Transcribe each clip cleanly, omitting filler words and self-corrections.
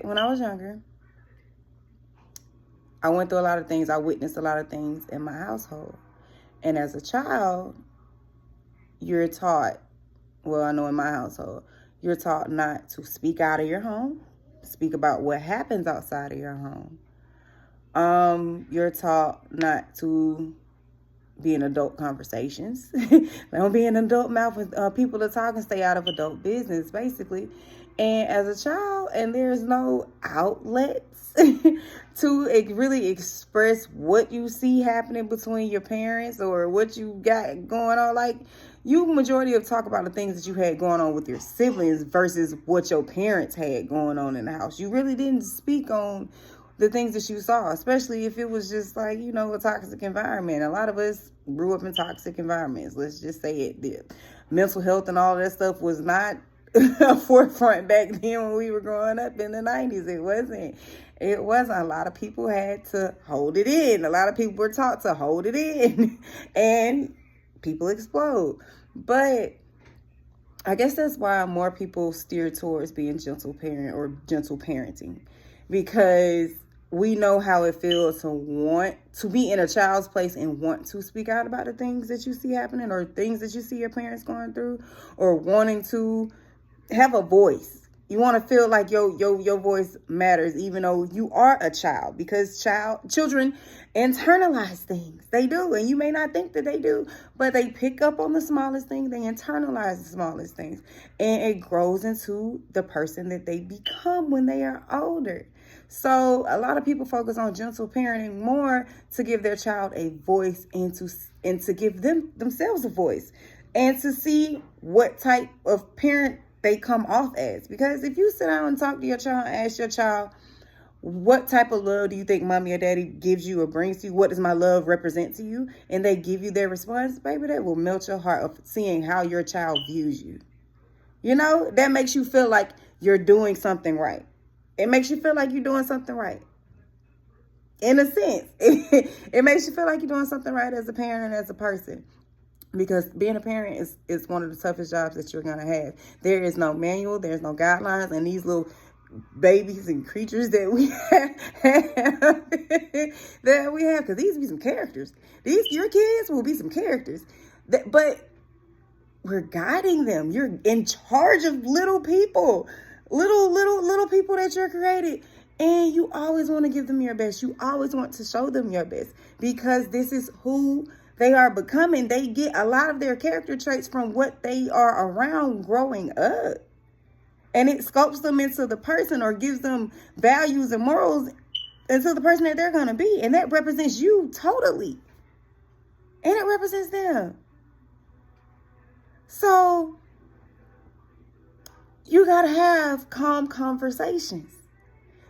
When I was younger, I went through a lot of things. I witnessed a lot of things in my household. And as a child, you're taught, well, I know in my household, you're taught not to speak out of your home, speak about what happens outside of your home. You're taught not to be in adult conversations. Don't be in adult mouth with people to talk and stay out of adult business, basically. And as a child, and there's no outlets to really express what you see happening between your parents or what you got going on. Like, you majority of talk about the things that you had going on with your siblings versus what your parents had going on in the house. You really didn't speak on the things that you saw, especially if it was just like, a toxic environment. A lot of us grew up in toxic environments. Let's just say it did. Mental health and all that stuff was not a forefront back then when we were growing up in the 90s. It wasn't. A lot of people had to hold it in. A lot of people were taught to hold it in and people explode. But I guess that's why more people steer towards being gentle parent or gentle parenting, because we know how it feels to want to be in a child's place and want to speak out about the things that you see happening or things that you see your parents going through, or wanting to have a voice. You want to feel like your voice matters, even though you are a child, because children internalize things. They do, and you may not think that they do, but they pick up on the smallest thing. They internalize the smallest things, and it grows into the person that they become when they are older. So a lot of people focus on gentle parenting more to give their child a voice and to give themselves a voice, and to see what type of parent they come off as. Because if you sit down and talk to your child and ask your child, what type of love do you think mommy or daddy gives you or brings to you? What does my love represent to you? And they give you their response, baby, that will melt your heart of seeing how your child views you. That makes you feel like you're doing something right. It makes you feel like you're doing something right. In a sense, it makes you feel like you're doing something right as a parent and as a person. Because being a parent is one of the toughest jobs that you're going to have. There is no manual. There's no guidelines. And these little babies and creatures that we have, because these be some characters. Your kids will be some characters. But we're guiding them. You're in charge of little people. Little people that you're created. And you always want to give them your best. You always want to show them your best. Because this is who they are becoming. They get a lot of their character traits from what they are around growing up. And it sculpts them into the person, or gives them values and morals into the person that they're going to be. And that represents you totally. And it represents them. So you got to have calm conversations.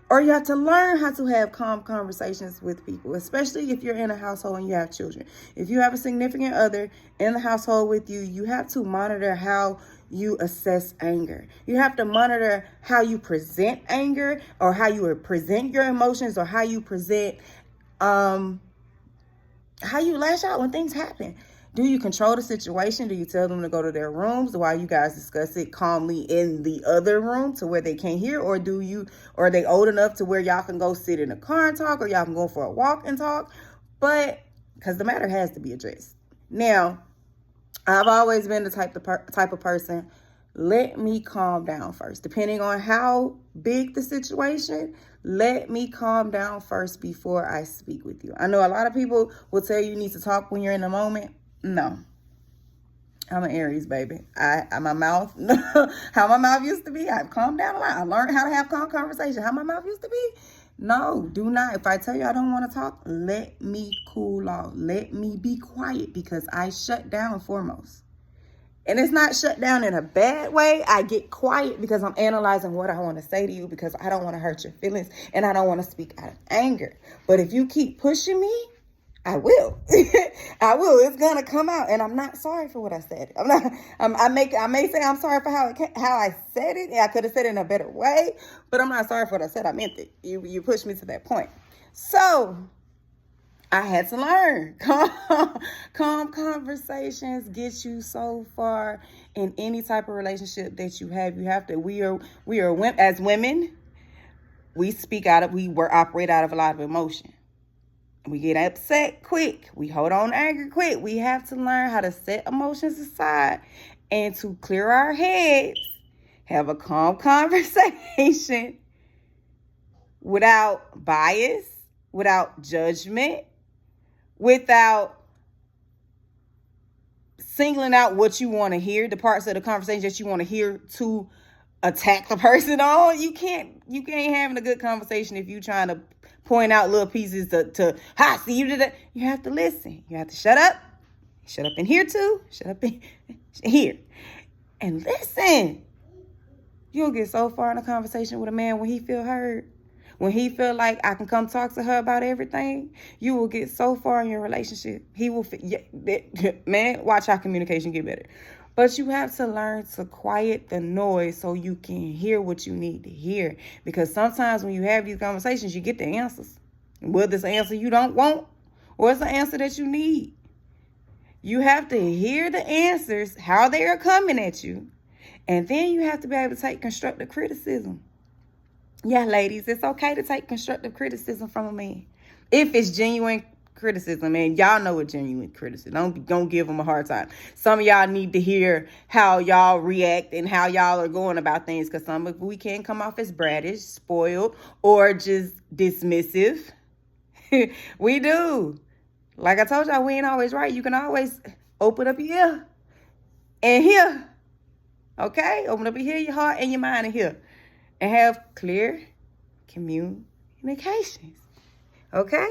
Or you have to learn how to have calm conversations with people, especially if you're in a household and you have children. If you have a significant other in the household with you, you have to monitor how you assess anger. You have to monitor how you present anger, or how you present your emotions, or how you present, how you lash out when things happen. Do you control the situation? Do you tell them to go to their rooms while you guys discuss it calmly in the other room to where they can't hear? Or are they old enough to where y'all can go sit in a car and talk, or y'all can go for a walk and talk? But because the matter has to be addressed. Now, I've always been the type of person, let me calm down first. Depending on how big the situation, let me calm down first before I speak with you. I know a lot of people will tell you need to talk when you're in the moment. No, I'm an Aries, baby. My mouth, how my mouth used to be, I've calmed down a lot. I learned how to have calm conversation. How my mouth used to be, no, do not. If I tell you I don't want to talk, let me cool off. Let me be quiet, because I shut down foremost. And it's not shut down in a bad way. I get quiet because I'm analyzing what I want to say to you, because I don't want to hurt your feelings and I don't want to speak out of anger. But if you keep pushing me, I will. I will. It's gonna come out, and I'm not sorry for what I said. I may say I'm sorry for how I said it. I could have said it in a better way, but I'm not sorry for what I said. I meant it. You pushed me to that point. So I had to learn. Calm conversations get you so far in any type of relationship that you have. You have to. We are as women. we operate out of a lot of emotion. We get upset quick. We hold on to anger quick. We have to learn how to set emotions aside and to clear our heads, have a calm conversation without bias, without judgment, without singling out what you want to hear, the parts of the conversation that you want to hear to attack the person on. You ain't having a good conversation if you trying to point out little pieces to see you did that. You have to listen. You have to shut up. Shut up in here too. Shut up in here. And listen. You'll get so far in a conversation with a man when he feel heard. When he feel like I can come talk to her about everything, you will get so far in your relationship. He will, man, watch how communication get better. But you have to learn to quiet the noise so you can hear what you need to hear. Because sometimes when you have these conversations, you get the answers. Whether it's an answer you don't want or it's an answer that you need. You have to hear the answers, how they are coming at you. And then you have to be able to take constructive criticism. Yeah, ladies, it's okay to take constructive criticism from a man. If it's genuine criticism, man, y'all know what genuine criticism. Don't give them a hard time. Some of y'all need to hear how y'all react and how y'all are going about things, because we can come off as brattish, spoiled, or just dismissive. We do. Like I told y'all, we ain't always right. You can always open up your ear and hear. Okay? Open up your ear, your heart, and your mind and hear. And have clear communications. Okay?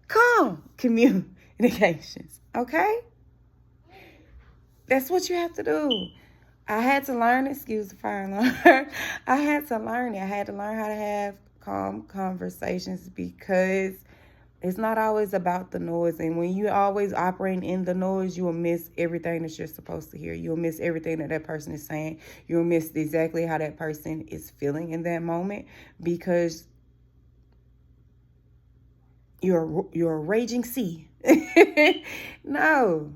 Calm communications. Okay? That's what you have to do. I had to learn, excuse the fire alarm. I had to learn it. I had to learn how to have calm conversations, because it's not always about the noise. And when you always operating in the noise, you will miss everything that you're supposed to hear. You'll miss everything that person is saying. You'll miss exactly how that person is feeling in that moment, because you're a raging sea. No.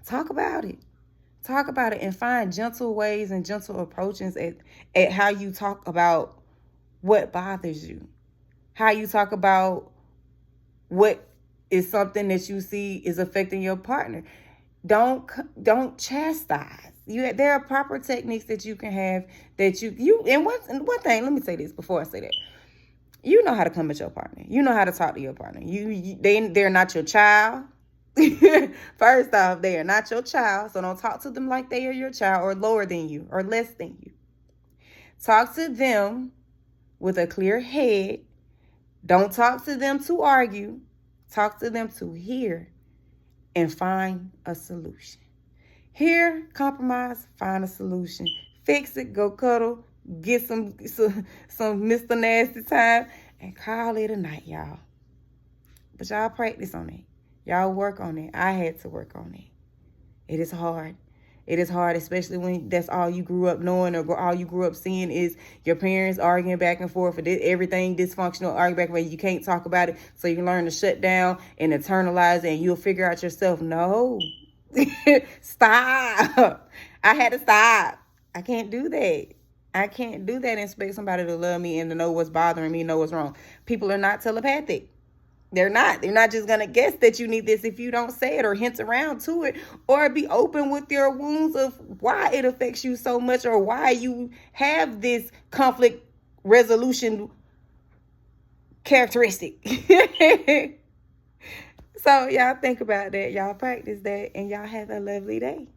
Talk about it. Talk about it and find gentle ways and gentle approaches at how you talk about what bothers you. How you talk about what is something that you see is affecting your partner. Don't chastise. There are proper techniques that you can have that and one thing, let me say this before I say that. You know how to come at your partner. You know how to talk to your partner. They're not your child. First off, they are not your child, so don't talk to them like they are your child or lower than you or less than you. Talk to them with a clear head. Don't talk to them to argue. Talk to them to hear and find a solution. Hear, compromise, find a solution. Fix it, go cuddle, get some Mr. Nasty time, and call it a night, y'all. But y'all practice on it. Y'all work on it. I had to work on it. It is hard. It is hard, especially when that's all you grew up knowing or all you grew up seeing is your parents arguing back and forth, everything dysfunctional, arguing back and forth. You can't talk about it, so you learn to shut down and internalize it, and you'll figure out yourself. No. Stop. I had to stop. I can't do that. I can't do that and expect somebody to love me and to know what's bothering me, know what's wrong. People are not telepathic. They're not just going to guess that you need this if you don't say it or hint around to it, or be open with your wounds of why it affects you so much or why you have this conflict resolution characteristic. So y'all think about that. Y'all practice that, and y'all have a lovely day.